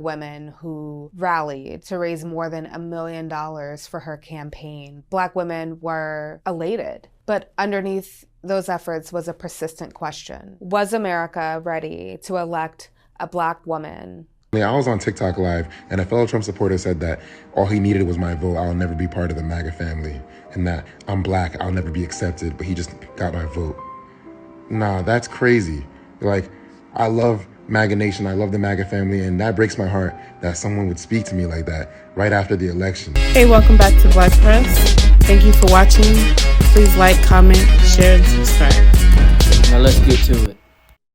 women who rallied to raise more than $1 million for her campaign. Black women were elated, but underneath those efforts was a persistent question. Was America ready to elect a Black woman? I was on TikTok Live, and a fellow Trump supporter said that all he needed was my vote. I'll never be part of the MAGA family, and that I'm Black, I'll never be accepted, but he just got my vote. Nah, that's crazy. Like, I love MAGA Nation, I love the MAGA family, and that breaks my heart that someone would speak to me like that right after the election. Hey, welcome back to Black Press. Thank you for watching. Please like, comment, share, and subscribe. Now let's get to it.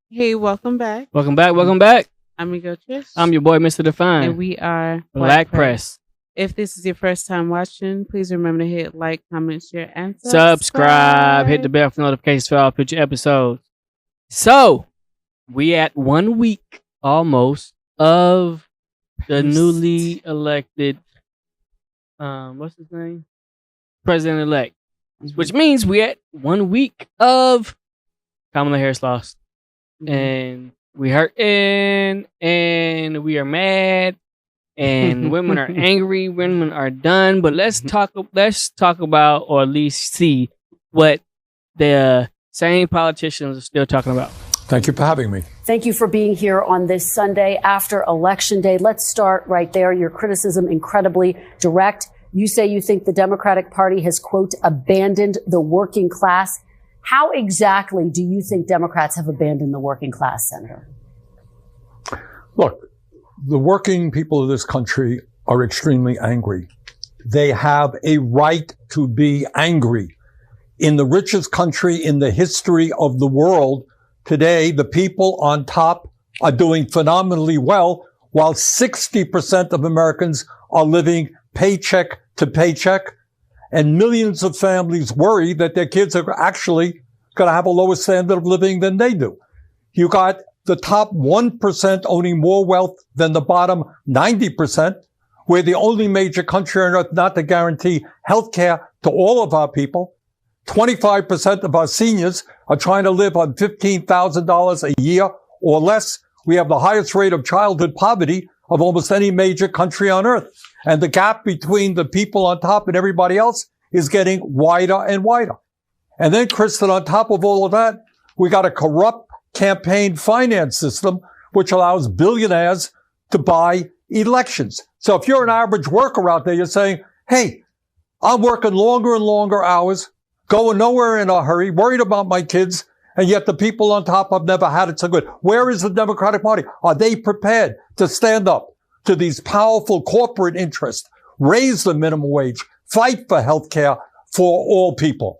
Hey, welcome back. Welcome back. I'm Ego Trish. I'm your boy, Mr. Define. And we are Black Press. If this is your first time watching, please remember to hit like, comment, share, and Subscribe. Hit the bell for notifications for all future episodes. So, we at 1 week almost of the newly elected, what's his name? President-elect. Which means we at 1 week of Kamala Harris lost. And we hurting, and we are mad, and women are angry, women are done. But let's talk about, or at least see what the same politicians are still talking about. Thank you for having me. Thank you for being here on this Sunday after Election Day. Let's start right there. Your criticism incredibly direct. You say you think the Democratic Party has, quote, abandoned the working class. How exactly do you think Democrats have abandoned the working class, Senator? Look, the working people of this country are extremely angry. They have a right to be angry. In the richest country in the history of the world, today, the people on top are doing phenomenally well, while 60% of Americans are living paycheck to paycheck. And millions of families worry that their kids are actually going to have a lower standard of living than they do. You got the top 1% owning more wealth than the bottom 90%. We're the only major country on earth not to guarantee health care to all of our people. 25% of our seniors are trying to live on $15,000 a year or less. We have the highest rate of childhood poverty of almost any major country on earth. And the gap between the people on top and everybody else is getting wider and wider. And then, Kristen, on top of all of that, we got a corrupt campaign finance system, which allows billionaires to buy elections. So if you're an average worker out there, you're saying, hey, I'm working longer and longer hours, going nowhere in a hurry, worried about my kids, and yet the people on top have never had it so good. Where is the Democratic Party? Are they prepared to stand up to these powerful corporate interests, raise the minimum wage, fight for health care for all people,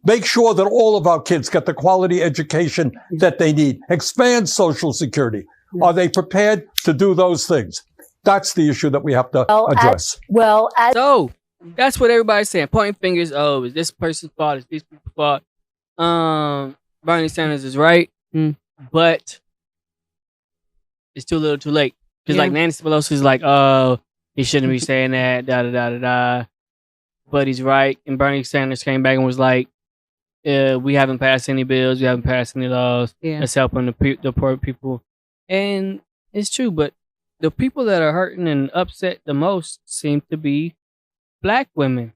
make sure that all of our kids get the quality education that they need, expand Social Security? Are they prepared to do those things? That's the issue that we have to address. So, that's what everybody's saying. Pointing fingers, oh, is this person's fault? Is this people's fault? Bernie Sanders is right, but it's too little too late. Because like Nancy Pelosi's like, oh, he shouldn't be saying that, da-da-da-da-da. But he's right. And Bernie Sanders came back and was like, we haven't passed any bills, we haven't passed any laws that's helping the poor people. And it's true, but the people that are hurting and upset the most seem to be Black women.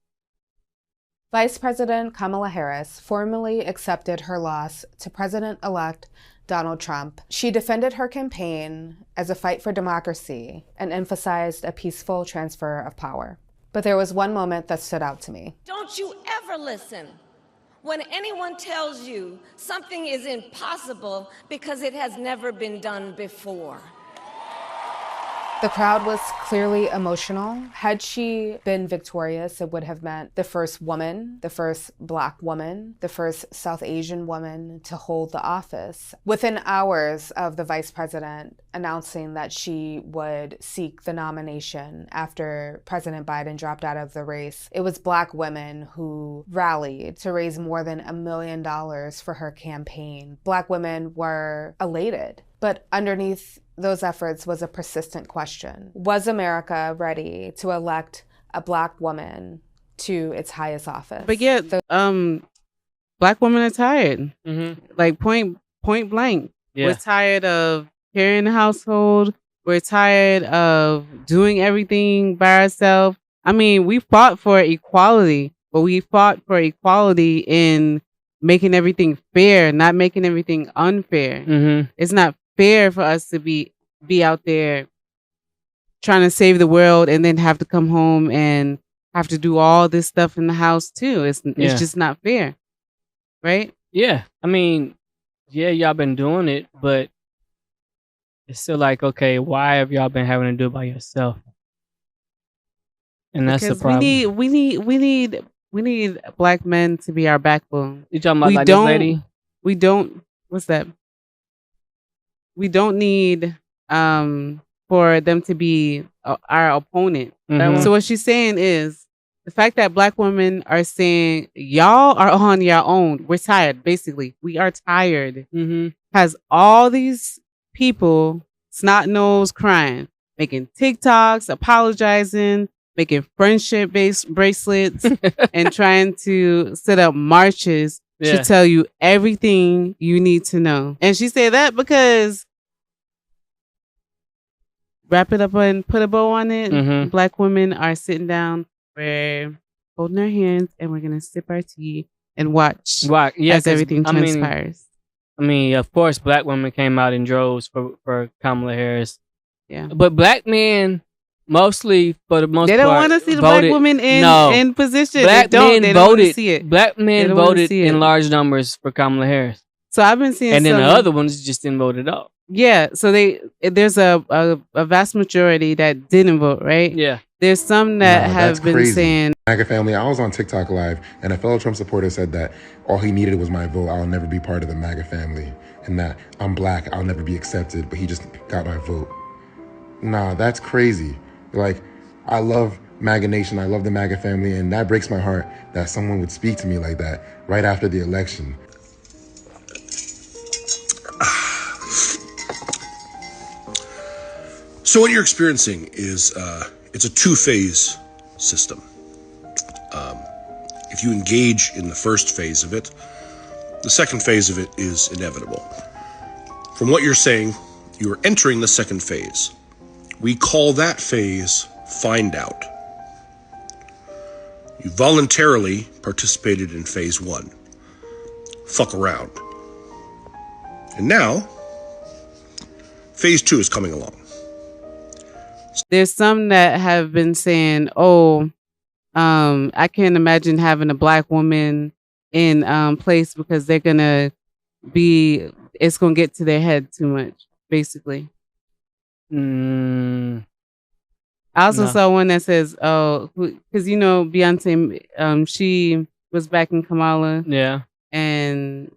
Vice President Kamala Harris formally accepted her loss to President-elect Donald Trump. She defended her campaign as a fight for democracy and emphasized a peaceful transfer of power. But there was one moment that stood out to me. Don't you ever listen when anyone tells you something is impossible because it has never been done before. The crowd was clearly emotional. Had she been victorious, it would have meant the first woman, the first Black woman, the first South Asian woman to hold the office. Within hours of the vice president announcing that she would seek the nomination after President Biden dropped out of the race, it was Black women who rallied to raise more than $1 million for her campaign. Black women were elated, but underneath those efforts was a persistent question. Was America ready to elect a Black woman to its highest office? But Black women are tired. Like point blank. We're tired of carrying the household. We're tired of doing everything by ourselves. I mean, we fought for equality, but we fought for equality in making everything fair, not making everything unfair. Mm-hmm. It's not fair for us to be out there trying to save the world and then have to come home and have to do all this stuff in the house too. It's just not fair, right? Yeah, I mean, yeah, y'all been doing it, but it's still like, okay, why have y'all been having to do it by yourself? And that's the Because problem. we need black men to be our backbone. You talking about We like this don't lady? we don't what's that? We don't need for them to be our opponent. Mhm. So what she's saying is the fact that black women are saying y'all are on your own. We're tired. Basically, we are tired. Mm-hmm. Has all these people snot nose crying, making TikToks, apologizing, making friendship based bracelets, and trying to set up marches Yeah. to tell you everything you need to know. And she said that because wrap it up and put a bow on it. Mhm. Black women are sitting down, we're holding our hands, and we're gonna sip our tea and watch Right. Yeah. as 'Cause, everything I mean, transpires. of course, black women came out in droves for Kamala Harris. Yeah. But black men, mostly for the most part, They don't want to see the voted, black women no. in position. Black They men don't want to voted. see it. Black They men don't wanna voted see it. in large numbers for Kamala Harris, So I've been seeing and then the some- other ones just didn't vote at all. Yeah, so there's a vast majority that didn't vote, right? Yeah. There's some that Nah, have that's been crazy. saying, MAGA family, I was on TikTok live and a fellow Trump supporter said that all he needed was my vote. I'll never be part of the MAGA family. And that I'm black, I'll never be accepted, but he just got my vote. Nah, that's crazy. Like, I love MAGA Nation, I love the MAGA family, and that breaks my heart that someone would speak to me like that right after the election. So what you're experiencing is it's a two-phase system. If you engage in the first phase of it, the second phase of it is inevitable. From what you're saying, you are entering the second phase. We call that phase find out. You voluntarily participated in phase one. Fuck around. And now, phase two is coming along. there's some that have been saying, "Oh, I can't imagine having a black woman in place because they're gonna be. It's gonna get to their head too much." Basically, Mm, I also No. saw one that says, "Oh, because Beyonce, she was backing Kamala, yeah. and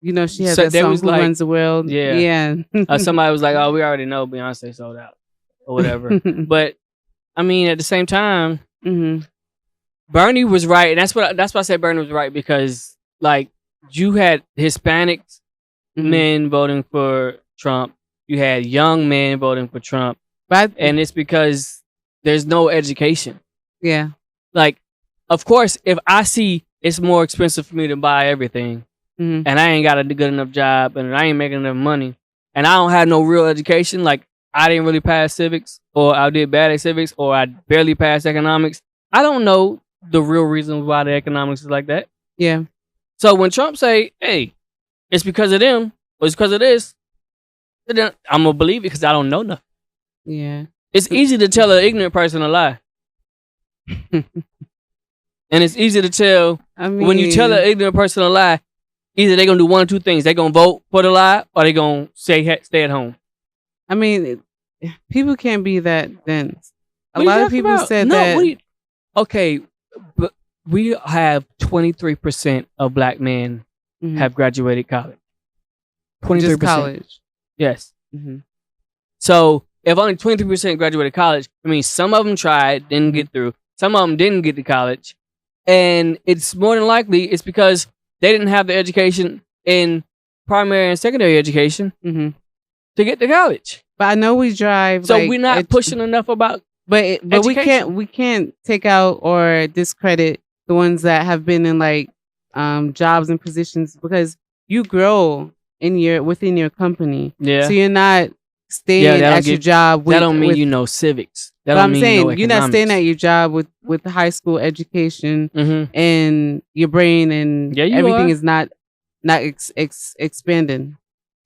she had So that there song was Who like- Runs the World." Yeah. Yeah. Somebody was like, "Oh, we already know Beyonce sold out, or whatever." But I mean, at the same time, hmm Bernie was right, and that's why I said Bernie was right, because like you had Hispanic men voting for Trump, you had young men voting for Trump, But and it's because there's no education. yeah, Like, of course, if I see it's more expensive for me to buy everything, Mhm. and I ain't got a good enough job, and I ain't making enough money, and I don't have no real education, like I didn't really pass civics, or I did bad at civics, or I barely passed economics, I don't know the real reason why the economics is like that. yeah. So when Trump say, "Hey, it's because of them," or "It's because of this," then I'm gonna believe it because I don't know nothing. Yeah. It's easy to tell an ignorant person a lie, and it's easy to tell I mean, when you tell an ignorant person a lie. Either they're gonna do one or two things: they're gonna vote for the lie, or they're gonna stay at home. I mean, people can't be that dense. A What are you lot of talking people about? said No, that. what do you- okay, but we have 23% of black men Mhm. have graduated college. Just 23%. college. Yes. Mhm. So if only 23% graduated college, I mean, some of them tried, didn't get through. Some of them didn't get to college. And it's more than likely it's because they didn't have the education in primary and secondary education Mhm. to get to college. But I know we drive. So like, we're not pushing enough about But education. we can't take out or discredit the ones that have been in like jobs and positions because you grow within your company. Yeah. So you're not staying that don't at your give- job. that don't mean with, you know civics. That But don't I'm mean saying you know you're not staying at economics. your job with high school education Mhm. and your brain and Yeah, you everything are. is not expanding.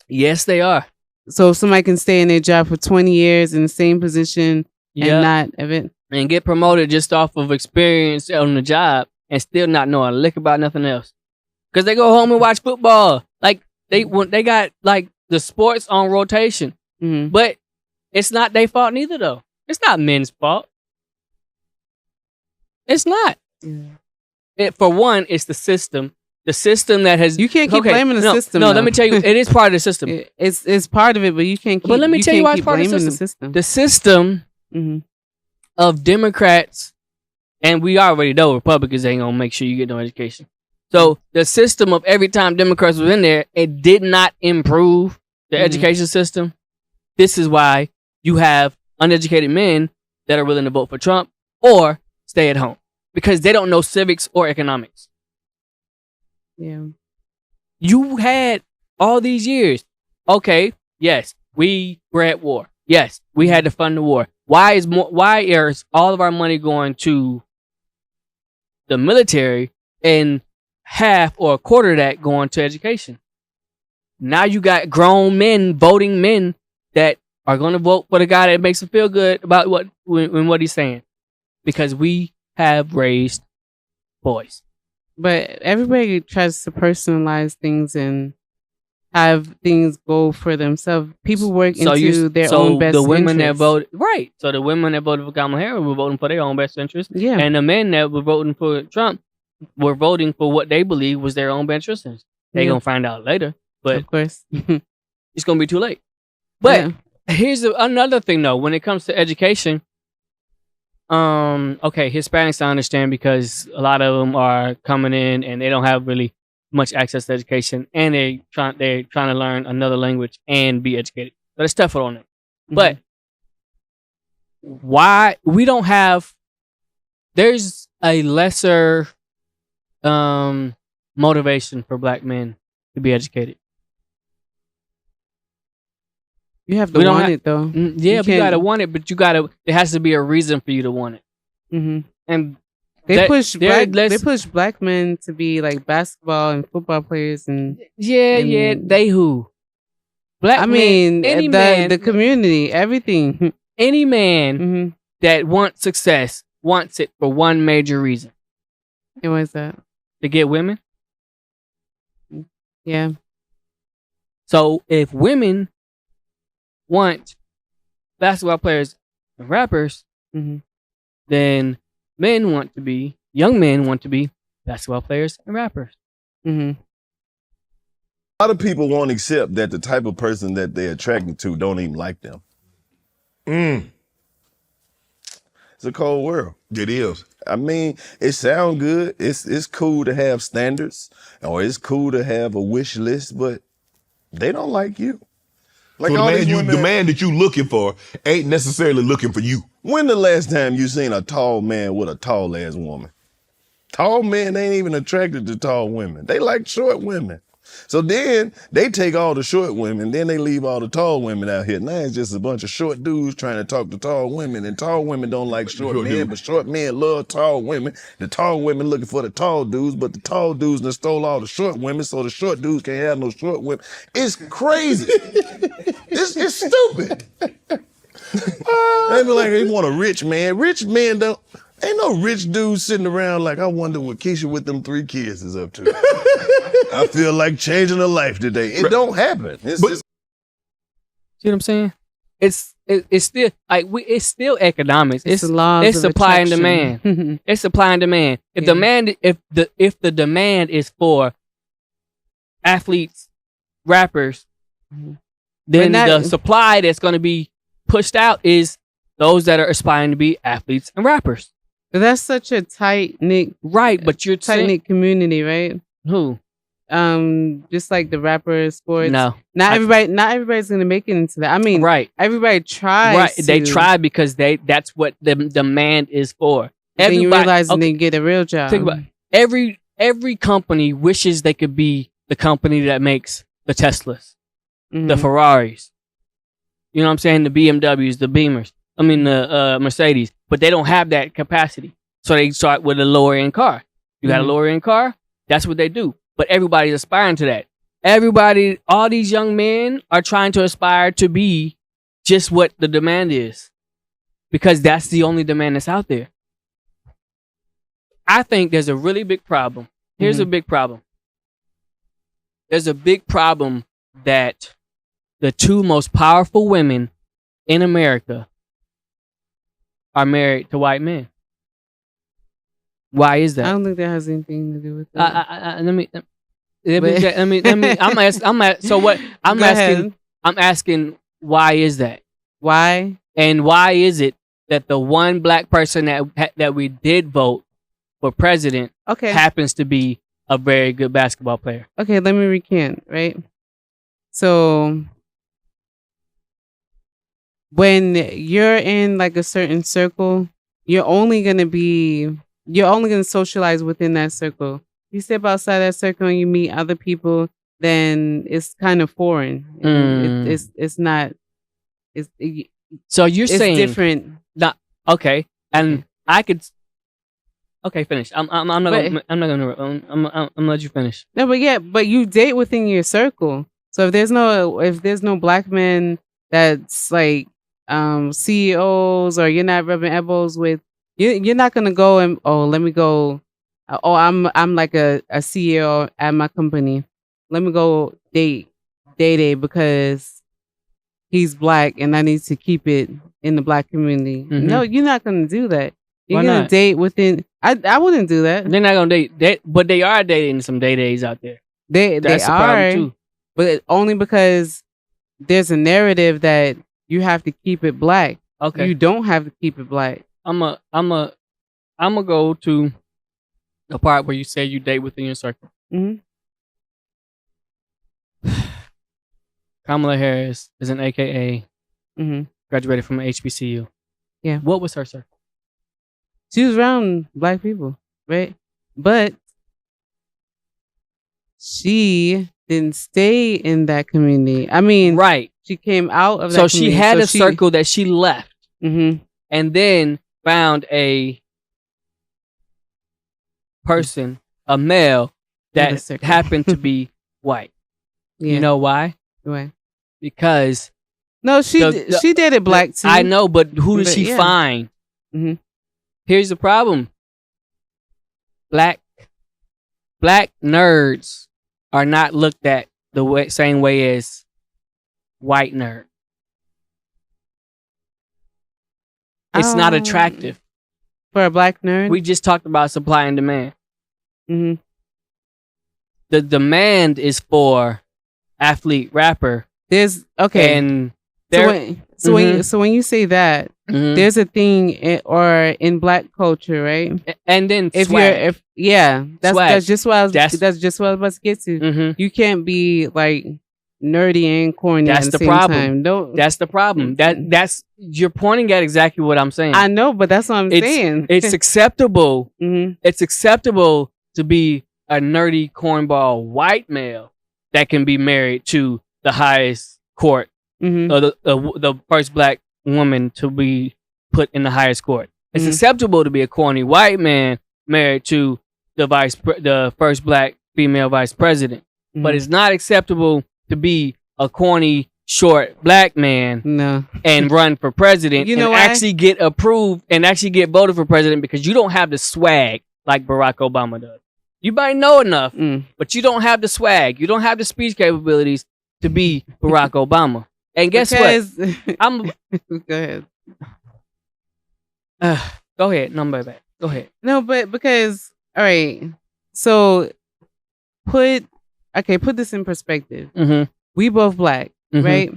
Yes, they are. So if somebody can stay in their job for 20 years in the same position Yeah, and not event. and get promoted just off of experience on the job and still not know a lick about nothing else. Because they go home and watch football. Like they got like the sports on rotation, Mm-hmm. but it's not their fault neither though. It's not men's fault. It's not. For one, it's the system. The system that has You can't keep blaming the system. No, though. let me tell you, it is part of the system. It's part of it, but you can't keep. But let me tell you can't why it's keep part of blaming the the system. The system Mm-hmm. of Democrats, and we already know Republicans ain't gonna make sure you get no education. So the system of every time Democrats was in there, it did not improve the Mhm. education system. This is why you have uneducated men that are willing to vote for Trump or stay at home because they don't know civics or economics. Yeah. You had all these years. Okay, yes, we were at war. Yes, we had to fund the war. Why is all of our money going to the military and half or a quarter of that going to education? Now you got grown men, voting men that are going to vote for the guy that makes them feel good about what he's saying, because we have raised boys. But everybody tries to personalize things and have things go for themselves. People work into their own best the women that interests. voted right. So the women that voted for Kamala Harris were voting for their own best interest, Yeah. and the men that were voting for Trump were voting for what they believe was their own best interest. They Yeah. gonna find out later, but Of course. it's gonna be too late. But Yeah. here's another thing though. When it comes to education, okay, Hispanics I understand because a lot of them are coming in and they don't have really much access to education, and they're trying to learn another language and be educated. So it's tougher on them. But why we don't have? There's a lesser motivation for black men to be educated. You have to We don't want have- it though. Yeah, but you can't- gotta want it, but there has to be a reason for you to want it. Mm-hmm. And They that- push they're black. less- They push black men to be like basketball and football players, and yeah, they who? Black I men, mean any the man, the community, everything. any man Mm-hmm. that wants success wants it for one major reason: And what's that? to get women. Yeah. So if women want basketball players and rappers, Mm-hmm. then young men want to be basketball players and rappers. Mm-hmm. A lot of people won't accept that the type of person that they're attracted to don't even like them. It's a cold world. It is. I mean, it sounds good. It's cool to have standards, or it's cool to have a wish list, but they don't like you. Like So all the these man, women, the man that you looking for ain't necessarily looking for you. when the last time you seen a tall man with a tall ass woman? Tall men ain't even attracted to tall women. They like short women. So then they take all the short women, then they leave all the tall women out here. Now it's just a bunch of short dudes trying to talk to tall women, and tall women don't like short Sure men, do. but short men love tall women. The tall women looking for the tall dudes, but the tall dudes done stole all the short women, so the short dudes can't have no short women. It's crazy. it's stupid. They be like, they want a rich man. Rich men don't. Ain't no rich dude sitting around like, I wonder what Keisha with them 3 kids is up to. I feel like changing a life today. It don't happen. It's But- See what I'm saying? It's still it's still economics. It's the laws it's of supply and attraction. demand. It's supply and demand. If Yeah. if the demand is for athletes, rappers, then But the not- supply that's going to be pushed out is those that are aspiring to be athletes and rappers. But that's such a tight knit, Right, but you're tight saying knit community, right? who? Just like the rapper sports. No. Not I- everybody's gonna make it into that. I mean, Right. everybody tries. Right. They to, try because that's what the demand is for. Then you realize okay, they get a real job. think about it. Every company wishes they could be the company that makes the Teslas, the Mhm. Ferraris. You know what I'm saying? The BMWs, the Beamers. I mean the Mercedes, but they don't have that capacity. So they start with a lower end car. You got a lower end car, that's what they do. But everybody's aspiring to that. Everybody, all these young men are trying to aspire to be just what the demand is. Because that's the only demand that's out there. I think there's a really big problem. Here's a big problem. There's a big problem that the two most powerful women in America are married to white men. Why is that? I don't think that has anything to do with that. I'm asking, why is that? Why? And why is it that the one black person that we did vote for president happens to be a very good basketball player? Okay, let me recant, right? So when you're in like a certain circle, you're only gonna socialize within that circle. You step outside that circle and you meet other people, then it's kind of foreign. It's not. So you're saying different. Okay, and I could. Okay, finish. I'm not gonna let you finish. No, but you date within your circle. So if there's no black men that's like CEOs, or you're not rubbing elbows with, you're not gonna go and let me go. I'm like a CEO at my company. Let me go date because he's black and I need to keep it in the black community. Mm-hmm. No, you're not gonna do that. You're Why gonna not? date within. I wouldn't do that. They're not gonna date, but they are dating some days out there. That's the problem too. But only because there's a narrative that you have to keep it black. Okay, you don't have to keep it black. I'm a go to the part where you say you date within your circle. Mm-hmm. Kamala Harris is an AKA. Mm-hmm. Graduated from HBCU. Yeah. What was her circle? She was around black people, right? But she didn't stay in that community. I mean, right. She came out of that So community. She had a circle that she left. Mm-hmm. And then found a person, a male, that happened to be white. Yeah. You know why? Why? Because she dated black too. I know, but who did she find? Mm-hmm. Here's the problem. Black nerds are not looked at the same way as white nerd. It's not attractive for a black nerd. We just talked about supply and demand. Mm-hmm. The demand is for athlete, rapper. And so when you say that, there's a thing in black culture, right? And then that's just what I was about to get to. Mm-hmm. You can't be like nerdy and corny. That's at the the same problem. Time. No, that's the problem. That's you're pointing at exactly what I'm saying. I know, but that's what I'm saying. It's acceptable. Mm-hmm. It's acceptable to be a nerdy cornball white male that can be married to the highest court, mm-hmm. or the first black woman to be put in the highest court. It's acceptable to be a corny white man married to the first black female vice president, but it's not acceptable to be a corny short black man and run for president actually get approved and actually get voted for president because you don't have the swag like Barack Obama does. You might know enough, but you don't have the swag. You don't have the speech capabilities to be Barack Obama. And guess what? Go ahead. Go ahead. No, my bad. Go ahead. No, but because all right. So put this in perspective. Mm-hmm. We both black, right?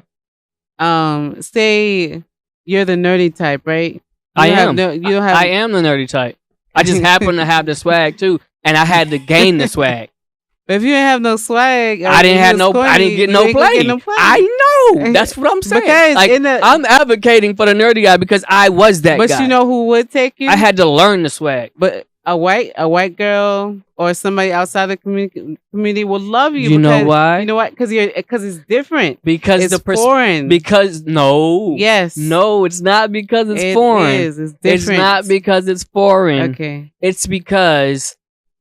Say you're the nerdy type, right? I am the nerdy type. I just happen to have the swag too, and I had to gain the swag. But if you didn't have no swag, I didn't get no play. I know. That's what I'm saying. Because I'm advocating for the nerdy guy because I was that guy. But you know who would take you? I had to learn the swag. But a white girl or somebody outside the community will love you. You know because, why? You know what? Because it's different. Because it's the foreign. Because no. Yes. No, it's not because it's foreign. It is. It's It's different. not because it's foreign. Okay. It's because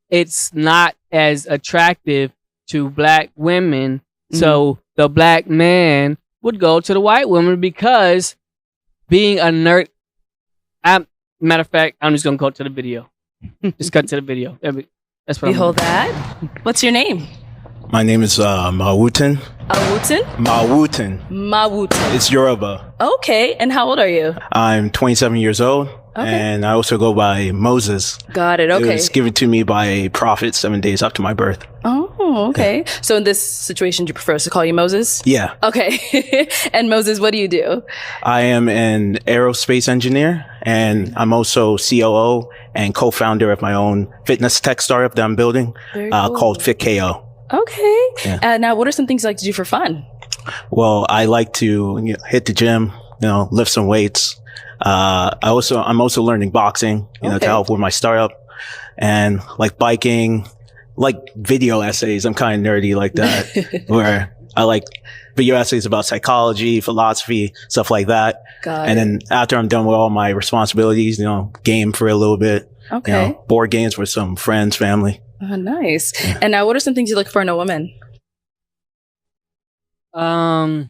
it's not as attractive to black women. So the black man would go to the white woman because being a nerd. Matter of fact, I'm just gonna go to the video. Just cut to the video. That's what Behold that. What's your name? My name is Mawutin. Awutin? Mawutin. Mawutin. It's Yoruba. Okay, and how old are you? I'm 27 years old, and I also go by Moses. Got it, It okay. was given to me by a prophet 7 days after my birth. Oh, okay. So in this situation, do you prefer us to call you Moses? Yeah. Okay. And Moses, what do you do? I am an aerospace engineer, and I'm also COO and co-founder of my own fitness tech startup that I'm building Very cool. called FitKO. Okay. Yeah. Now, what are some things you like to do for fun? Well, I like to hit the gym, lift some weights. I'm also learning boxing, to help with my startup, and like biking, like video essays. I'm kind of nerdy like that, where I like video essays about psychology, philosophy, stuff like that. And then after I'm done with all my responsibilities, game for a little bit. Okay. Board games with some friends, family. Oh, nice. Yeah. And now, what are some things you look for in a woman? You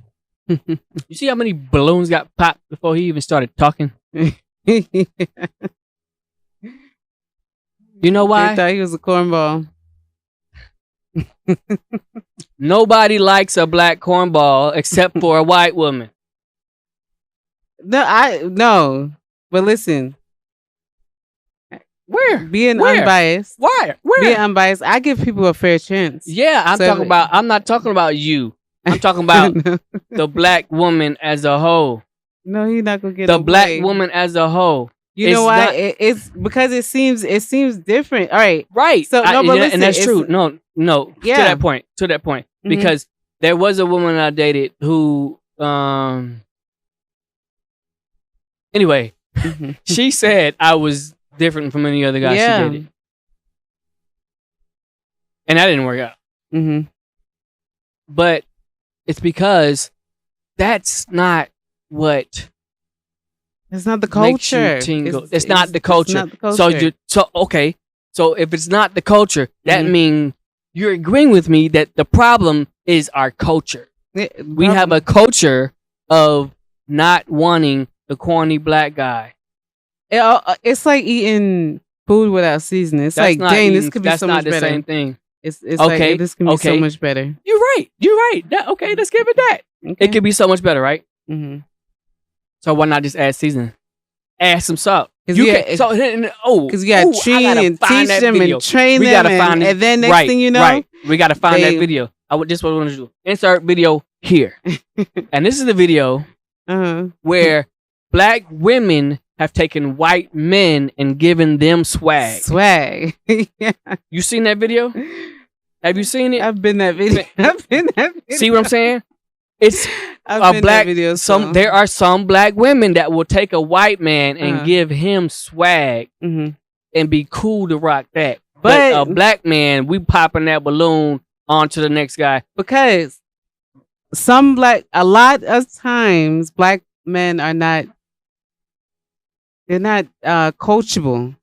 see how many balloons got popped before he even started talking? You know why? I thought he was a cornball. Nobody likes a black cornball except for a white woman. No. But listen. Where? Being Where? unbiased. Why? Where? Being unbiased. I give people a fair chance. Yeah, I'm not talking about you. I'm talking about the black woman as a whole. No, you're not gonna get the black woman as a whole. You know why? It's because it seems different. All right, right. So no, but listen, and that's true. No. Yeah. To that point. Mm-hmm. Because there was a woman I dated who, anyway, she said I was different from any other guy she dated, and that didn't work out. Mm-hmm. But it's because that's not what. It's not the culture. It's not the culture. Not the culture. So if it's not the culture, that means you're agreeing with me that the problem is our culture. We have a culture of not wanting the corny black guy. It's like eating food without seasoning. It's like, dang, this could be so much better. That's not the same thing. It's like this can be so much better. You're right. Let's give it that. Okay. It could be so much better, right? Mm-hmm. So why not just add seasoning? Add some salt. Because you got to train and teach them and train them, and then next thing you know, we got to find that video. This is what we want to do. Insert video here, and this is the video where black women have taken white men and given them swag. Yeah. You seen that video? Have you seen it? I've been that video. See what I'm saying? It's a black video. There are some black women that will take a white man and give him swag and be cool to rock that. But a black man, we popping that balloon onto the next guy because a lot of times black men are not. They're not coachable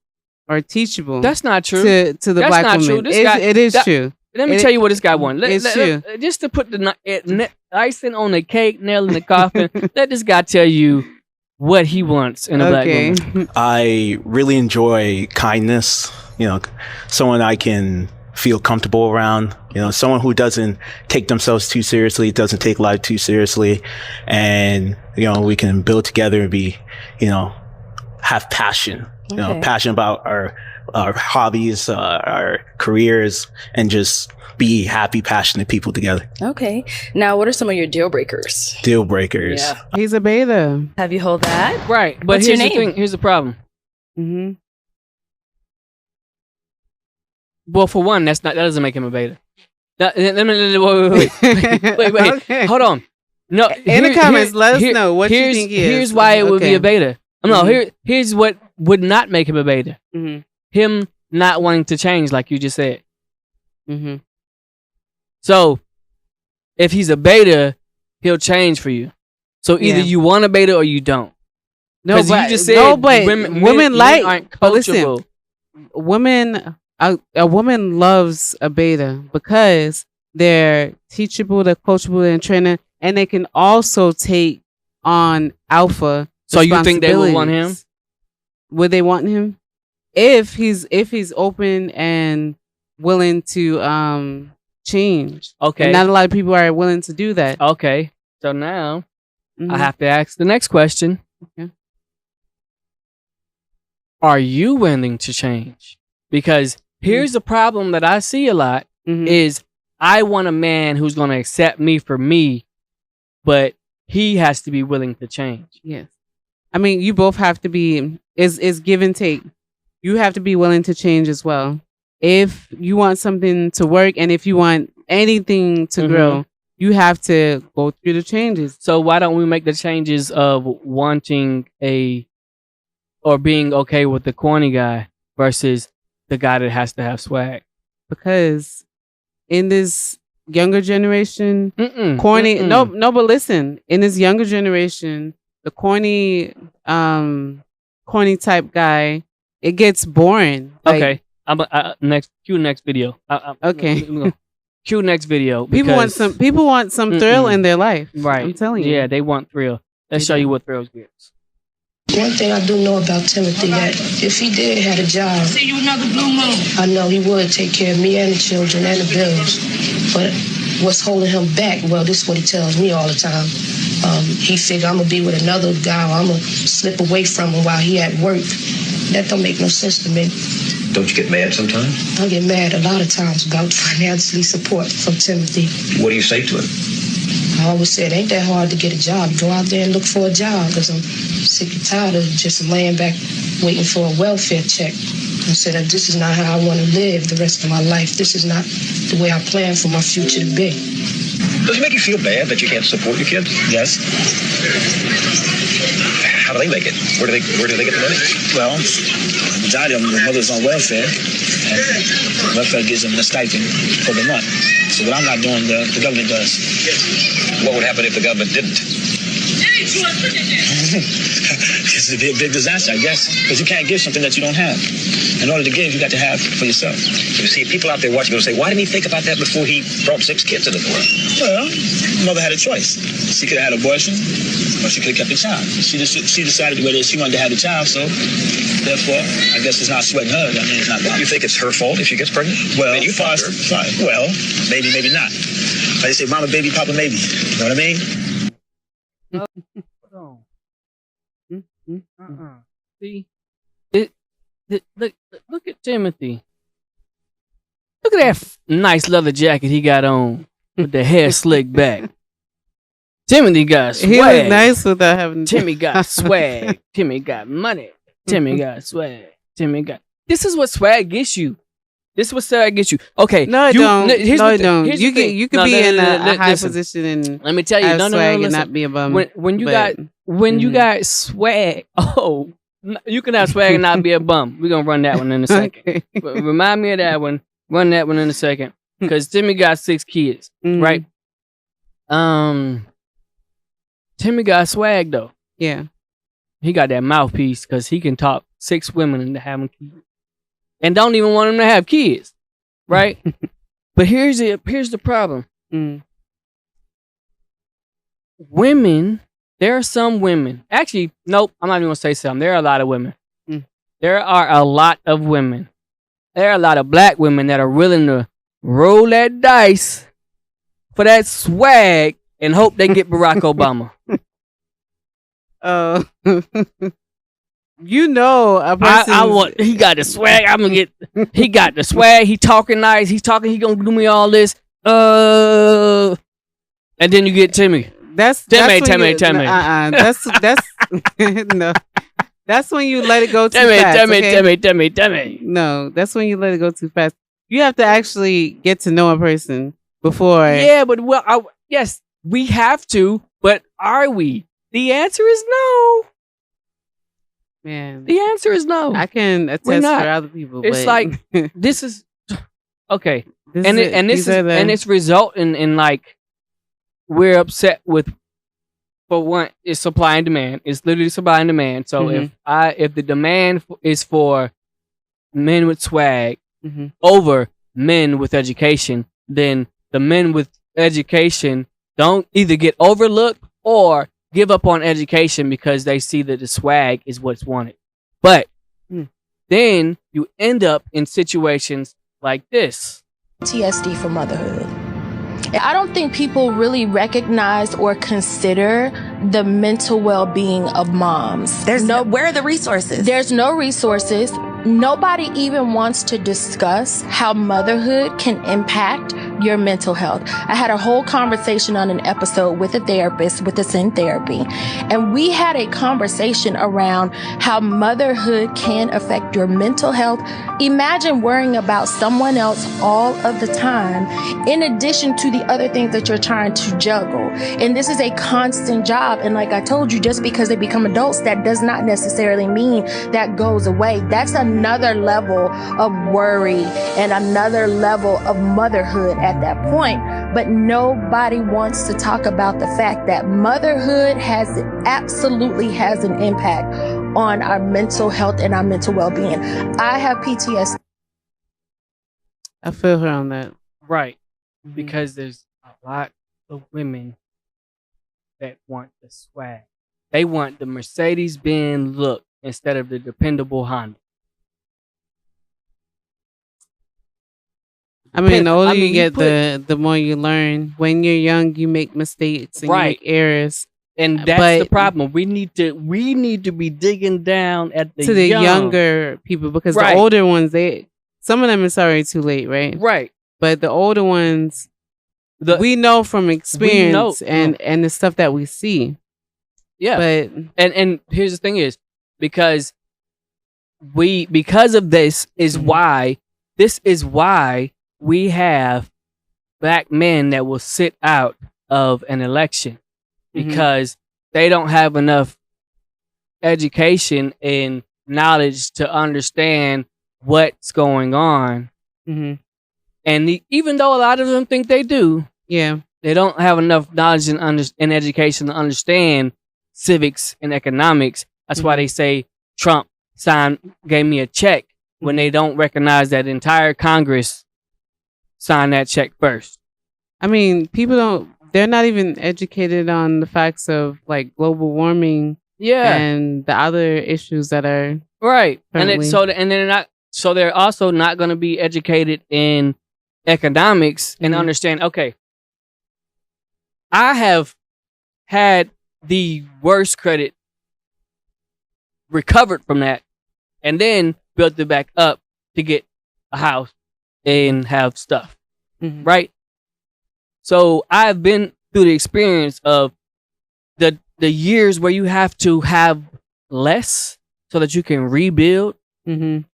or teachable. That's not true. To the black woman. It is true. Let me tell you what this guy wants. It's true. Just to put the icing on the cake, nail in the coffin, let this guy tell you what he wants in a black woman. I really enjoy kindness. Someone I can feel comfortable around. Someone who doesn't take themselves too seriously, doesn't take life too seriously, and we can build together and be, have passion. Passion about our hobbies, our careers, and just be happy, passionate people together. Okay. Now, what are some of your deal breakers? Deal breakers. Yeah. He's a beta. Have you hold that? Right. But What's here's your the name? thing. Here's the problem. Mm-hmm. Well, for one, that doesn't make him a beta. Wait. Okay. Hold on. No. In the comments, let us know what you think he is. Here's why it would be a beta. No, here's what would not make him a beta. Mm-hmm. Him not wanting to change, like you just said. Mm-hmm. So if he's a beta, he'll change for you. So either you want a beta or you don't. No, but you just said women like. aren't But listen, coachable. a woman loves a beta because they're teachable, they're coachable, they're trainer, and they can also take on alpha. So you think they would want him? Would they want him? If he's open and willing to change. Okay. And not a lot of people are willing to do that. Okay. So now Mhm. I have to ask the next question. Okay. Are you willing to change? Because here's the problem that I see a lot is I want a man who's going to accept me for me, but he has to be willing to change. Yes. I mean, you both have to be, is give and take. You have to be willing to change as well. If you want something to work and if you want anything to grow, you have to go through the changes. So why don't we make the changes of wanting or being okay with the corny guy versus the guy that has to have swag? Because in this younger generation, corny. No, but listen, in this younger generation, the corny type guy, it gets boring. Okay, next video. Okay. Cue next video. People want some thrill in their life. Right. I'm telling you. Yeah, they want thrill. Let's show you what thrills gets. One thing I do know about Timothy, that if he did have a job, see you another blue moon. I know he would take care of me and the children and the bills. But what's holding him back? Well, this is what he tells me all the time. He figure I'm gonna be with another guy, or I'm gonna slip away from him while he at work. That don't make no sense to me. Don't you get mad sometimes? I get mad a lot of times about financially support from Timothy. What do you say to him? I always said, ain't that hard to get a job. Go out there and look for a job, because I'm sick and tired of just laying back waiting for a welfare check. I said, this is not how I want to live the rest of my life. This is not the way I plan for my future to be. Does it make you feel bad that you can't support your kids? Yes. How do they make it? Where do they get the money? Well, the majority of them, the mothers on welfare, and welfare gives them the stipend for the month. So what I'm not doing, the government does. What would happen if the government didn't? It's a big disaster, I guess, because you can't give something that you don't have. In order to give, you got to have for yourself. You see, people out there watching will say, why didn't he think about that before he brought 6 kids into the world? Well, mother had a choice. She could have had an abortion, or she could have kept the child. She decided whether she wanted to have the child, so therefore, I guess it's not sweating her. I mean, it's not. You think it's her fault if she gets pregnant? Well, I mean, you fucked her. Well, maybe not. Like they say, mama, baby, papa, maybe. You know what I mean? See, look at Timothy. Look at that nice leather jacket he got on with the hair slicked back. Timothy got swag. He look nice without having. Timmy got swag. Timmy got money. Timmy got swag. Timmy got. This is what swag gets you. This is what swag gets you. Okay. No, it don't. No, it don't. You can be in a high listen. position and let me tell you, have swag and not be a bum. When you got swag, you can have swag and not be a bum. We're gonna run that one in a second. Okay. But remind me of that one. Run that one in a second. Because Timmy got 6 kids, right? Timmy got swag though. Yeah. He got that mouthpiece because he can talk 6 women into having kids. And don't even want them to have kids. Right? But here's the problem. Women, there are some women. Actually, nope, I'm not even gonna say some. There are a lot of women. There are a lot of women. There are a lot of black women that are willing to roll that dice for that swag and hope they get Barack Obama. You know, a person. He got the swag. He got the swag. He talking nice. He gonna do me all this. And then you get Timmy. That's Timmy. That's no. That's when you let it go too fast. Timmy. No, that's when you let it go too fast. You have to actually get to know a person before. Yeah, but yes, we have to. But are we? The answer is no. Man, The answer is no. I can We're attest not. for other people. It's but like this is okay, this and is it, and this these is are the, and it's resulting in like we're upset with. For one, it's supply and demand. It's literally supply and demand. So Mhm. if the demand is for men with swag Mhm. over men with education, then the men with education don't either get overlooked or give up on education because they see that the swag is what's wanted. But then you end up in situations like this. PTSD for motherhood. I don't think people really recognize or consider the mental well-being of moms. Where are the resources? There's no resources. Nobody even wants to discuss how motherhood can impact your mental health. I had a whole conversation on an episode with a therapist with us in therapy, and we had a conversation around how motherhood can affect your mental health. Imagine worrying about someone else all of the time, in addition to the other things that you're trying to juggle. And this is a constant job. And like I told you, just because they become adults, that does not necessarily mean that goes away. That's another level of worry and another level of motherhood at that point. But nobody wants to talk about the fact that motherhood absolutely has an impact on our mental health and our mental well-being. I have PTSD. I feel her on that. Right. Because there's a lot of women that want the swag. They want the Mercedes-Benz look instead of the dependable Honda. I mean, the older I mean, you get, put- the more you learn. When you're young, you make mistakes and you Right. make errors. And that's the problem. We need to be digging down at the to the young. younger people, because Right. the older ones, some of them it's already too late, right? Right. But the older ones, we know from experience and the stuff that we see. Yeah. But and here's the thing is because of this is why we have black men that will sit out of an election because they don't have enough education and knowledge to understand what's going on. And even though a lot of them think they do, they don't have enough knowledge and education to understand civics and economics. That's why they say Trump gave me a check when they don't recognize that entire Congress signed that check first. I mean, they're not even educated on the facts of like global warming, and the other issues that are right. currently- So they're also not going to be educated in economics and understand. Okay, I have had the worst credit, recovered from that, and then built it back up to get a house and have stuff. Right? So I've been through the experience of the years where you have to have less so that you can rebuild. And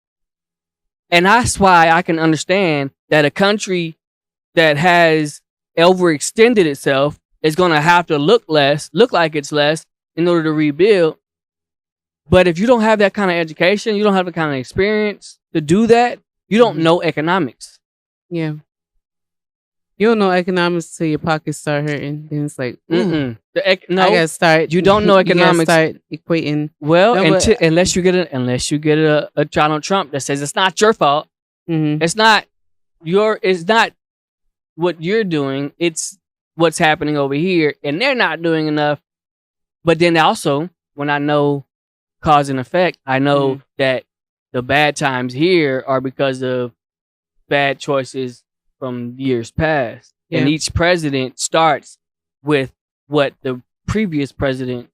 that's why I can understand that a country that has overextended itself is going to have to look like it's less in order to rebuild. But if you don't have that kind of education, you don't have the kind of experience to do that, you don't know economics. Yeah. You don't know economics till your pockets start hurting. Then it's like, No, I gotta start. You don't know you gotta economics. start equating. Well, No, but- unless you get a Donald Trump that says it's not your fault. It's not what you're doing. It's what's happening over here, and they're not doing enough. But then also, when I know cause and effect, I know that the bad times here are because of bad choices from years past. And Yeah. each president starts with what the previous president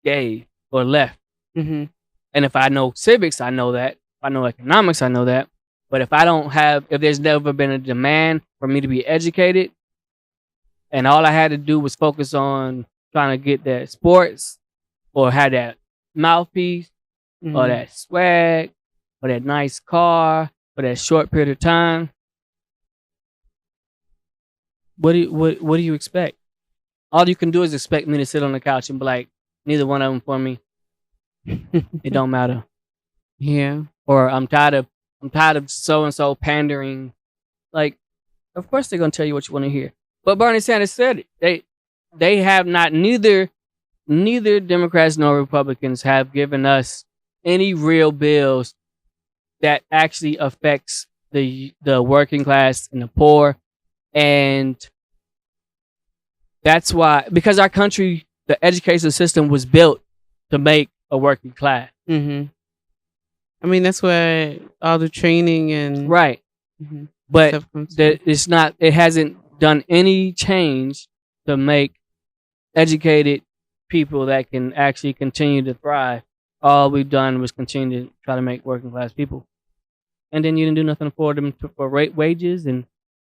gave or left. And if I know civics, I know that. If I know economics, I know that. But if there's never been a demand for me to be educated, and all I had to do was focus on trying to get that sports, or had that mouthpiece, or that swag, or that nice car, for that short period of time, what do you expect? All you can do is expect me to sit on the couch and be like, neither one of them for me. It don't matter. Yeah. Or I'm tired of so and so pandering. Like, of course they're gonna tell you what you want to hear. But Bernie Sanders said it. They have not, neither Democrats nor Republicans have given us any real bills that actually affects the working class and the poor. And that's why, because our country, the education system was built to make a working class. Mm-hmm. I mean, that's why all the training and right. Mm-hmm. But it hasn't done any change to make educated people that can actually continue to thrive. All we've done was continue to try to make working class people. And then you didn't do nothing for them for wages and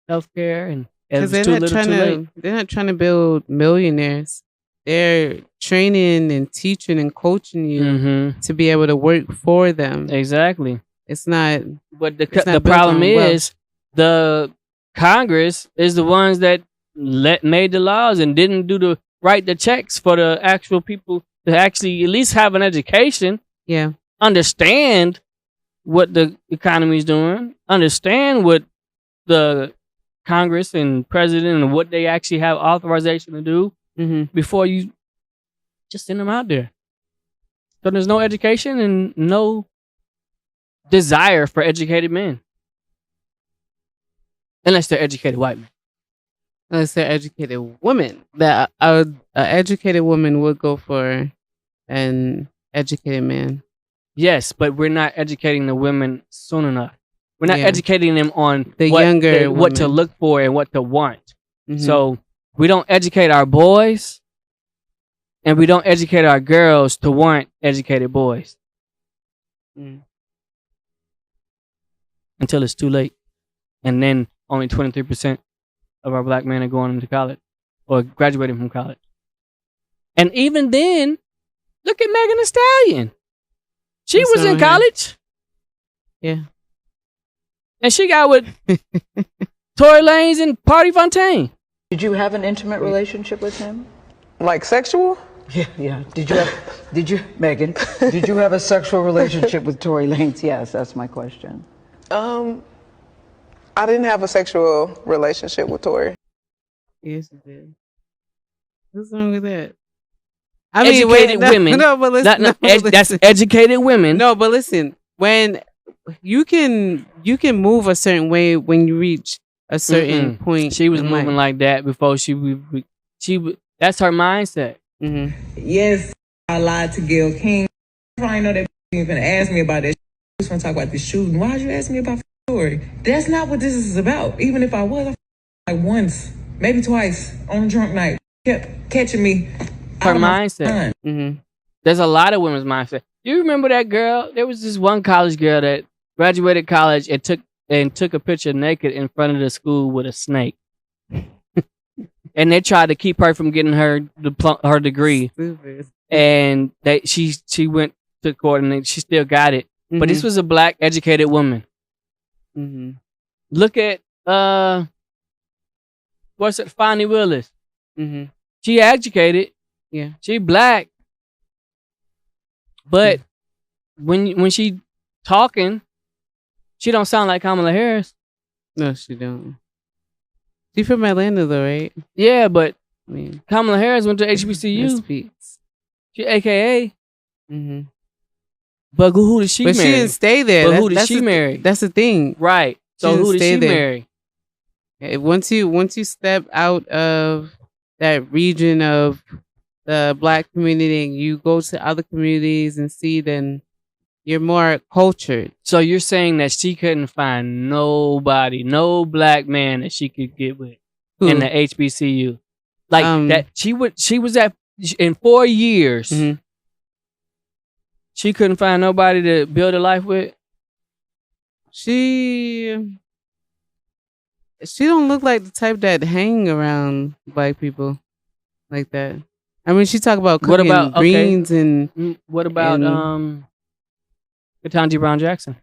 health care, and it was too little too late. They're not trying to build millionaires. They're training and teaching and coaching you to be able to work for them. Exactly. It's not. But the problem is the Congress is the ones that made the laws and didn't write the checks for the actual people to actually at least have an education. Yeah. Understand what the economy is doing. Understand what the Congress and president and what they actually have authorization to do before you just send them out there. So there's no education and no desire for educated men. Unless they're educated white men. Unless they're educated women. That an educated woman would go for an educated man. Yes, but we're not educating the women soon enough. We're not educating them on what to look for and what to want. So we don't educate our boys, and we don't educate our girls to want educated boys. Until it's too late. And then only 23% of our black men are going into college or graduating from college. And even then, look at Megan Thee Stallion. She was in college. Yeah. And she got with Tory Lanez and Party Fontaine. Did you have an intimate relationship with him? Like sexual? Yeah. Did you, Megan, did you have a sexual relationship with Tory Lanez? Yes, that's my question. I didn't have a sexual relationship with Tory. Yes, you did. What's wrong with that? Educated women. No, but listen. That's educated women. No, but listen. When you can move a certain way when you reach a certain point. She was moving like that before she that's her mindset. Yes, I lied to Gayle King. I probably know that you even asked me about that. She was going to talk about the shooting. Why'd you ask me about the story? That's not what this is about. Even if I was, like once, maybe twice on a drunk night, kept catching me. Her mindset. There's a lot of women's mindset. Do you remember that girl? There was this one college girl that graduated college and took a picture naked in front of the school with a snake. And they tried to keep her from getting her degree. And she went to court and she still got it. But this was a black educated woman. Look at Fonnie Willis. She educated. Yeah. She black. But when she talking, she don't sound like Kamala Harris. No, she don't. She from Atlanta though, right? Yeah, but I mean, Kamala Harris went to HBCU. She AKA. But who did she marry? But she didn't stay there. But who did she marry? That's the thing. Right. So who did she marry? Once you step out of that region of the black community and you go to other communities and see, then you're more cultured. So you're saying that she couldn't find nobody, no black man that she could get with in the HBCU, like that. She was at in 4 years. She couldn't find nobody to build a life with. She don't look like the type that hang around black people like that. I mean, she talk about cooking greens and what about Ketanji Brown Jackson?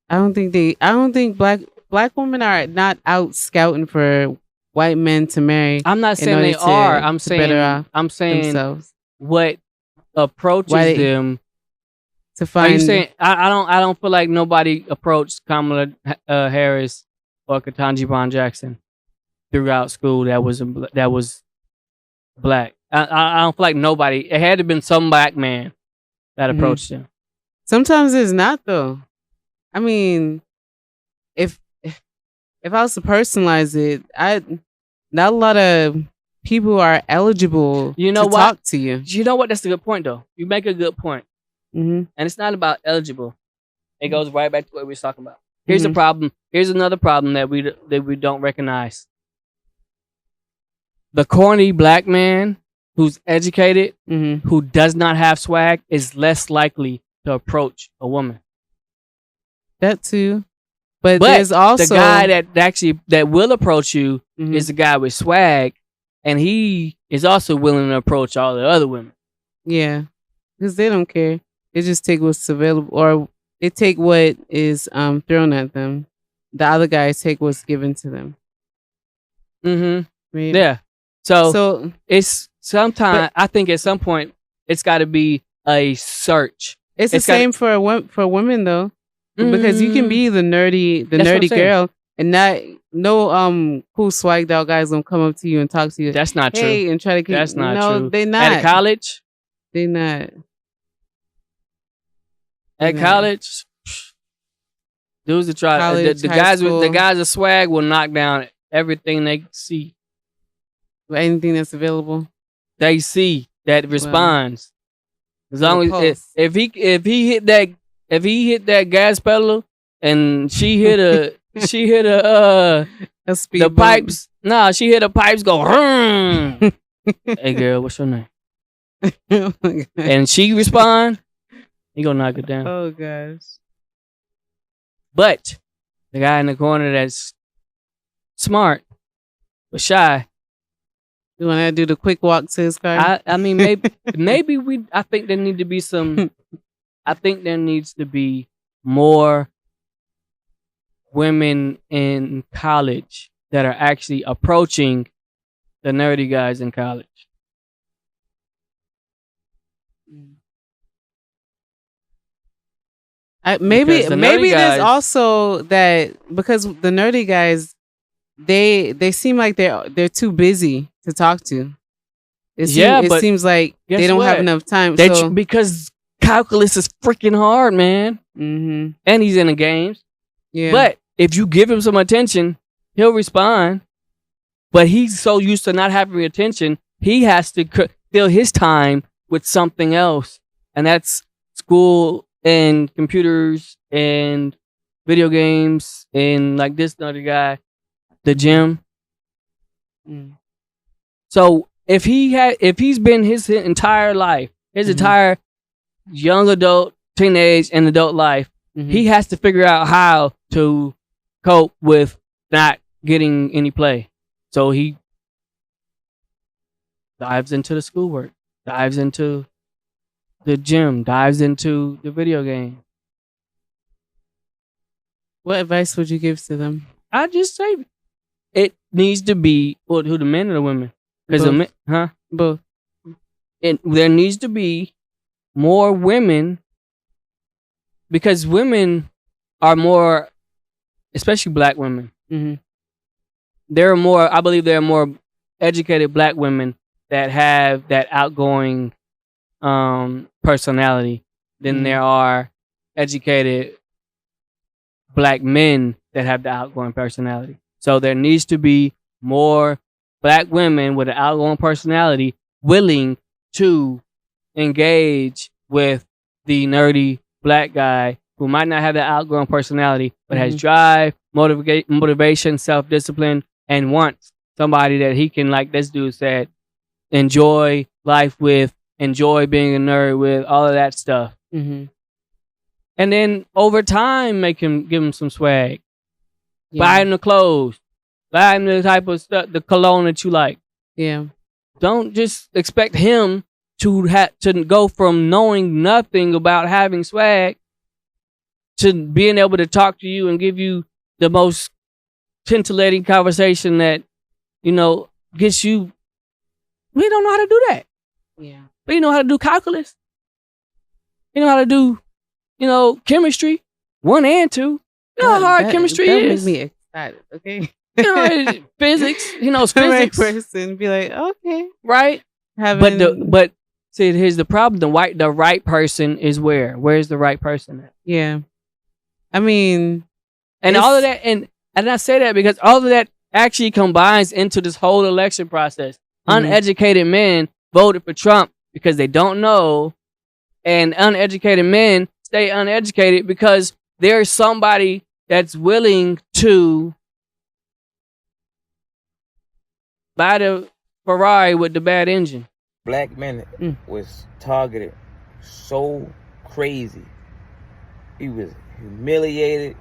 I don't think black women are not out scouting for white men to marry. I'm not saying they are. I'm saying themselves. what approaches them. To Are find you saying I don't feel like nobody approached Kamala Harris or Ketanji Brown Jackson throughout school that was black. I don't feel like nobody. It had to have been some black man that approached him. Sometimes it's not though. I mean, if I was to personalize it, not a lot of people are eligible You know to what? talk to you. You know what? That's a good point, though. You make a good point. Mm-hmm. And it's not about eligible. It goes right back to what we were talking about. Here's a problem. Here's another problem that we don't recognize. The corny black man who's educated, who does not have swag, is less likely to approach a woman. That too. But there's also the guy that will approach you is the guy with swag, and he is also willing to approach all the other women. Yeah, because they don't care. They just take what's available, or they take what is thrown at them. The other guys take what's given to them. Right? Yeah. So it's sometimes I think at some point it's got to be a search. It's the same for women though, because you can be the nerdy girl and no cool swagged out guys gonna come up to you and talk to you. That's not true. Hey, and try to That's not no, true. They not At college. They not. At college, dudes that try the guys with swag will knock down everything they see. Anything that's available, they see that responds. As long as if he hit that gas pedal and she hit the pipes. Nah, she hit the pipes go. Hey girl, what's your name? Oh my God. And she respond. He gonna knock it down. Oh gosh. But the guy in the corner that's smart but shy. You want to do the quick walk to his car? I mean, maybe I think there need to be some. I think there needs to be more women in college that are actually approaching the nerdy guys in college. Maybe guys, there's also that because the nerdy guys, they seem like they're too busy to talk to. It seems like they don't have enough time. Because calculus is freaking hard, man. Mm-hmm. And he's in the games. Yeah. But if you give him some attention, he'll respond. But he's so used to not having attention, he has to fill his time with something else, and that's school and computers and video games and like this other guy, the gym. So if he's been his entire life, his entire young adult, teenage, and adult life, he has to figure out how to cope with not getting any play. So he dives into the schoolwork, dives into the gym, dives into the video game. What advice would you give to them? I just say it needs to be who the men or the women? Because both. There needs to be more women because women are more, especially black women. I believe there are more educated black women that have that outgoing personality than there are educated black men that have the outgoing personality. So there needs to be more black women with an outgoing personality willing to engage with the nerdy black guy who might not have that outgoing personality, but has drive, motivation, self-discipline, and wants somebody that he can, like this dude said, enjoy life with, enjoy being a nerd with, all of that stuff. And then over time, give him some swag. Buy him the clothes. Buy him the type of stuff, the cologne that you like. Yeah. Don't just expect him to go from knowing nothing about having swag to being able to talk to you and give you the most scintillating conversation that, gets you. We don't know how to do that. Yeah. We know how to do calculus. He know how to do, chemistry 1 and 2. You know how hard chemistry that is. make me excited. Okay. Physics. He knows The right physics. person be like, okay, Right? having But see, here's the problem. The right person is where? Where's the right person at? yeah. I mean, And all of that, and I say that because all of that actually combines into this whole election process. Uneducated men voted for Trump because they don't know, and uneducated men stay uneducated because there's somebody that's willing to buy the Ferrari with the bad engine. Black men was targeted so crazy. He was humiliated.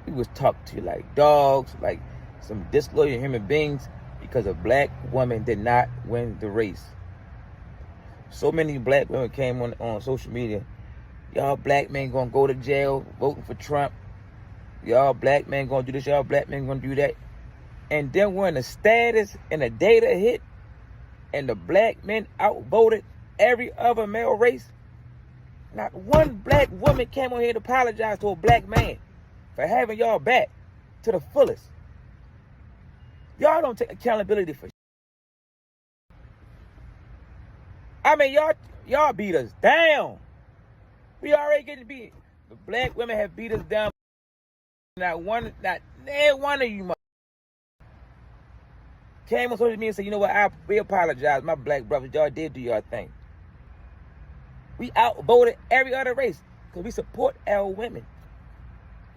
He was talked to like dogs, like some disloyal human beings, because a black woman did not win the race. So many black women came on social media. Y'all black men gonna go to jail voting for Trump. Y'all black men gonna do this. Y'all black men gonna do that. And then when the status and the data hit, and the black men outvoted every other male race, not one black woman came on here to apologize to a black man for having y'all back to the fullest. Y'all don't take accountability for. I mean, y'all beat us down. We already getting beat. The black women have beat us down. Not one of you came on social media and said, you know what, we apologize, my black brothers, y'all did do your thing. We outvoted every other race because we support our women.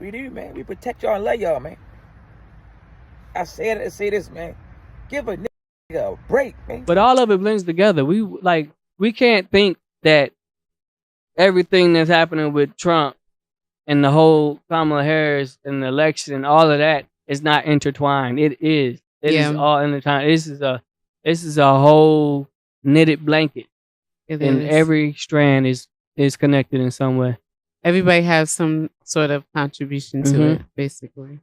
We do, man. We protect y'all and love y'all, man. I say this, man. Give a nigga a break, man. But all of it blends together. We can't think that everything that's happening with Trump and the whole Kamala Harris and the election and all of that is not intertwined. It is. It is all intertwined. This is a whole knitted blanket. And every strand is connected in some way. Everybody has some sort of contribution to it, basically.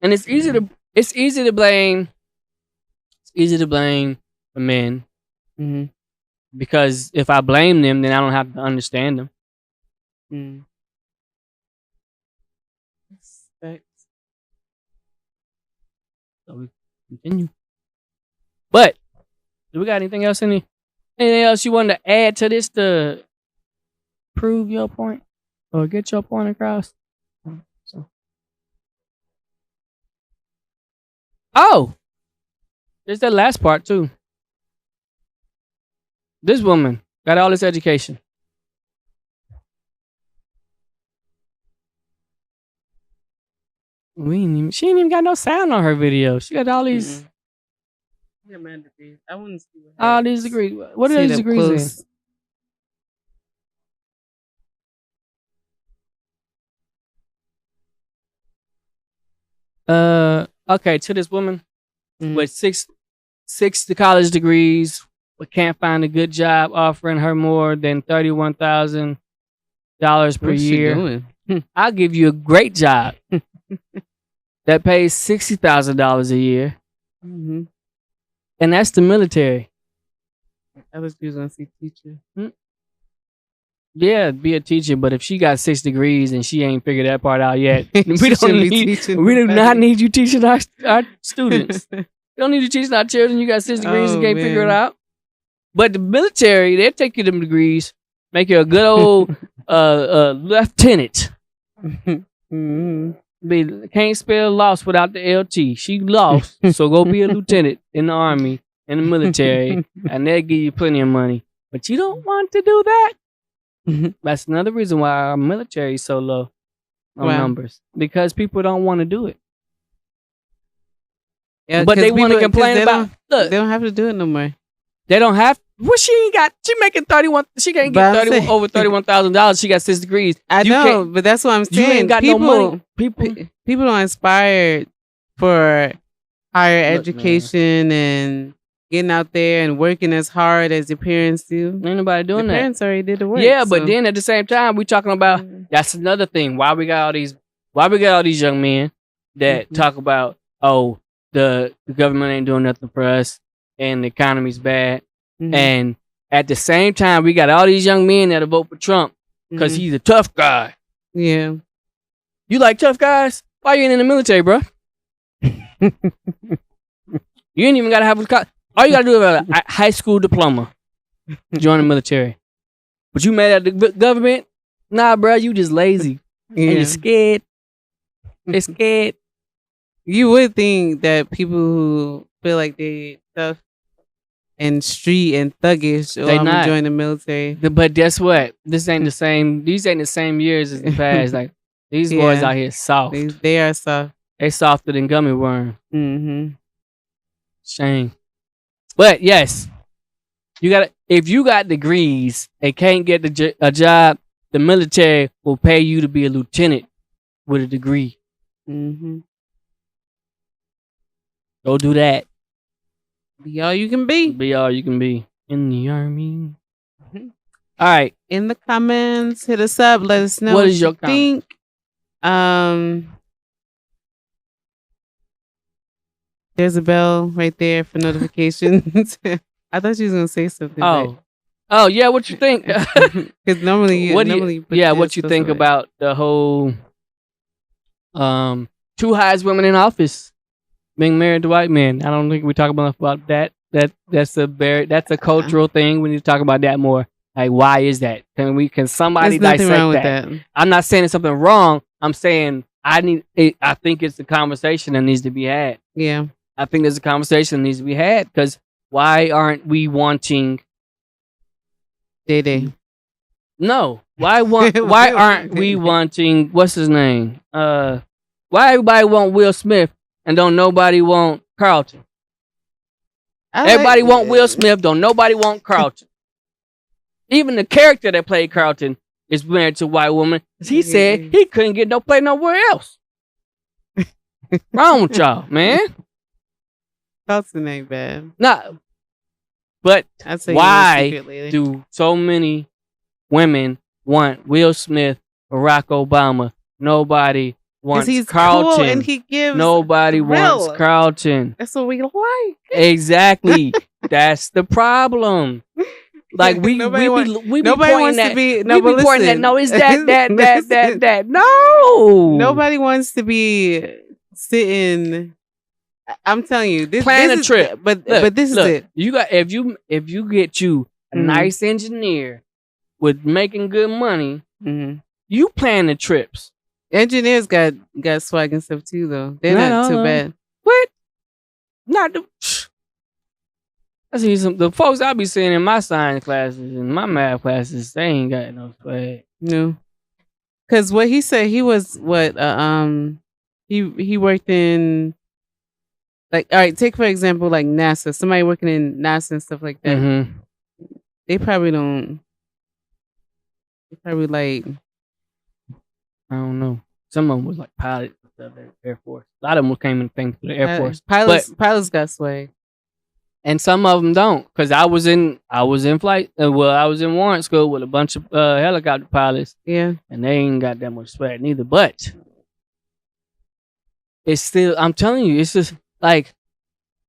And it's easy to blame the men. Because if I blame them, then I don't have to understand them. So we continue. But do we got anything else anything else you wanted to add to this to prove your point or get your point across? There's that last part too. This woman got all this education. She ain't even got no sound on her video. She got all these. I wouldn't see all these degrees. What are these degrees in? Okay, to this woman with six college degrees, but can't find a good job offering her more than $31,000 per year. I'll give you a great job that pays $60,000 a year, and that's the military. I was gonna say teacher. Yeah, be a teacher, but if she got 6 degrees and she ain't figured that part out yet, we do not need you teaching our students. We don't need you teaching our children. You got 6 degrees and can't figure it out. But the military, they'll take you them degrees, make you a good old lieutenant. Can't spell lost without the LT. She lost, so go be a lieutenant in the army, in the military, and they'll give you plenty of money. But you don't want to do that. That's another reason why our military is so low on numbers, because people don't want to do it. Yeah, but they want to complain about. Look, they don't have to do it no more. They don't have. Well, she ain't got. She making 31. She can't get over $31,000. She got 6 degrees. I know, but that's what I'm saying. You ain't got no money. People don't aspire for higher education and getting out there and working as hard as your parents do. Ain't nobody doing that. Parents already did the work. Yeah, but then at the same time, we talking about that's another thing. Why we got all these young men that talk about, oh, the government ain't doing nothing for us and the economy's bad. And at the same time, we got all these young men that'll vote for Trump because he's a tough guy. Yeah. You like tough guys? Why you ain't in the military, bro? You ain't even gotta have all you gotta do is have a high school diploma. Join the military. But you mad at the government? Nah, bro, you just lazy. And you're scared. They're scared. You would think that people who feel like they tough and street and thuggish, They I'm not. gonna join the military. But guess what? This ain't the same. These ain't the same years as the past. Like these boys out here soft. They are soft. They softer than gummy worm. Mm-hmm. Shame. But yes, you got. If you got degrees and can't get a job, the military will pay you to be a lieutenant with a degree. Mm-hmm. Go do that. Be all you can be. Be all you can be in the army. All right. In the comments, hit us up. Let us know What is your you think. There's a bell right there for notifications. I thought you was gonna say something. Oh yeah. What you think? Because normally, what what you think about the whole two highest women in office being married to white men? I don't think we talk enough about that. That's a cultural thing. We need to talk about that more. Like, why is that? Can somebody There's nothing dissect wrong with that? that. I'm not saying it's something wrong. I'm saying I think it's a conversation that needs to be had. Yeah. I think there's a conversation that needs to be had because why aren't we wanting Day? No. Why aren't we wanting what's his name? Why everybody want Will Smith and don't nobody want Carlton? Everybody want Will Smith, don't nobody want Carlton. Even the character that played Carlton is married to a white woman. He said he couldn't get no play nowhere else. Wrong with y'all, man. Carlton ain't bad. Nah. But why do so many women want Will Smith, Barack Obama? Nobody wants he's Carlton. cool and he gives Nobody thrill. wants Carlton. That's what we like. Exactly. That's the problem. Like we be pointing that. No, it's that. No. Nobody wants to be sitting. I'm telling you, this plan this a is, trip. but this is Look, it. You got if you get you a nice engineer with making good money, you plan the trips. Engineers got swag and stuff too, though. They're not too bad. What? Not the. I see the folks I be seeing in my science classes and my math classes. They ain't got no swag. No, because what he said, he was he worked in. Like, all right, take for example, like NASA. Somebody working in NASA and stuff like that. They probably don't. They probably like. I don't know. Some of them was like pilots of the Air Force. A lot of them came in things for the Air Force. Pilots got swag, and some of them don't. Cause I was in flight. I was in warrant school with a bunch of helicopter pilots. Yeah, and they ain't got that much swag neither. But it's still. I'm telling you, it's just. Like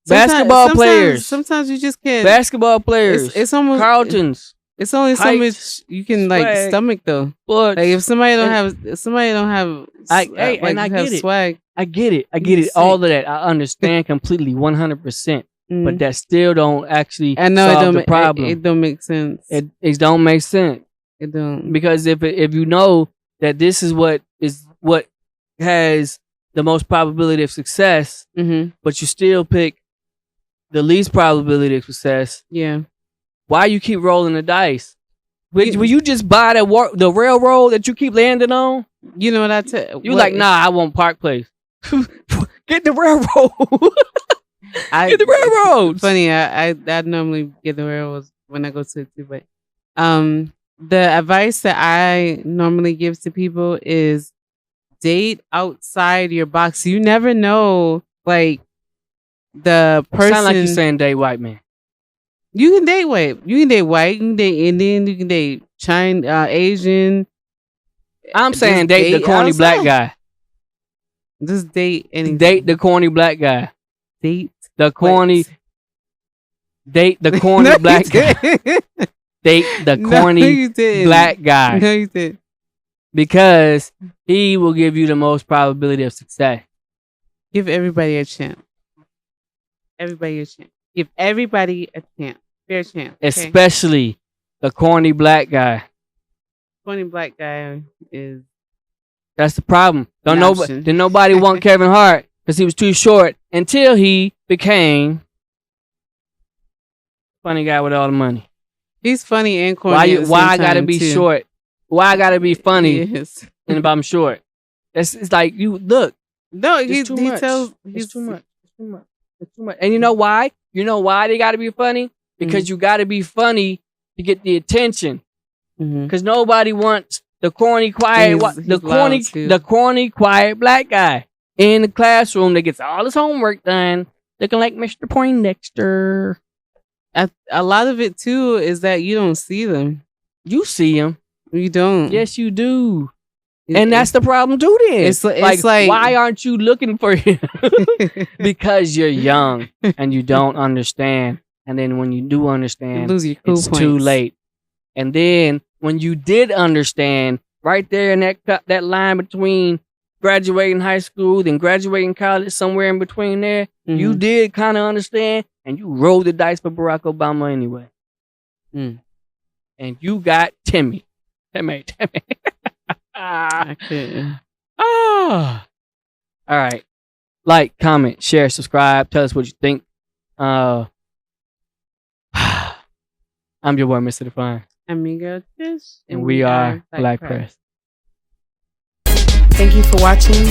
basketball players. Sometimes you just can't. Basketball players. It's almost Carltons. It's only so much you can like stomach though. But like if somebody don't have, I get it. Swag. I get it. All of that. I understand completely, 100%. But that still don't actually solve the problem. It don't make sense. It don't make sense. It don't, because if you know that this is what has the most probability of success, but you still pick the least probability of success. Yeah. Why you keep rolling the dice? Will you just buy the railroad that you keep landing on? You know what I tell you? Like, nah, I want Park Place. Get the railroad. Get the railroads. Funny, I normally get the railroads when I go to it too, but the advice that I normally give to people is date outside your box. You never know, like the person. Sound like you're saying date white man. You can date white. You can date white. You can date Indian. You can date China, Asian. I'm saying date the corny black guy. Just date anything. Date the corny black guy. Date the corny. Date the corny black guy. state the No, corny you didn't. black guy. No, you did. Because he will give you the most probability of success. Give everybody a chance. Everybody a chance. Give everybody a chance. Fair chance. Okay? Especially the corny black guy. Funny black guy is. That's the problem. An Didn't nobody want Kevin Hart because he was too short until he became funny guy with all the money. He's funny and corny. Why I gotta be short? Why I gotta be funny? Yes. And if I'm short, it's like you look. No, It's he too much. tells. It's too much. It's too much. It's too much. And you know why? You know why they gotta be funny? Because you gotta be funny to get the attention. Because nobody wants the corny, quiet, the corny, quiet black guy in the classroom that gets all his homework done, looking like Mr. Poindexter. A lot of it too is that you don't see them. You see them. You don't. Yes, you do. And that's the problem too. Then it's like why aren't you looking for him? Because you're young and you don't understand. And then when you do understand, you lose your cool it's points. too late. And then when you did understand, right there in that line between graduating high school and graduating college, somewhere in between there, you did kind of understand, and you rolled the dice for Barack Obama anyway. And you got Timmy. I couldn't. All right. Like, comment, share, subscribe. Tell us what you think. I'm your boy, Mr. Define. Amigo Tish. And we are Black Press. Thank you for watching.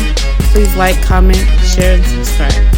Please like, comment, share, and subscribe.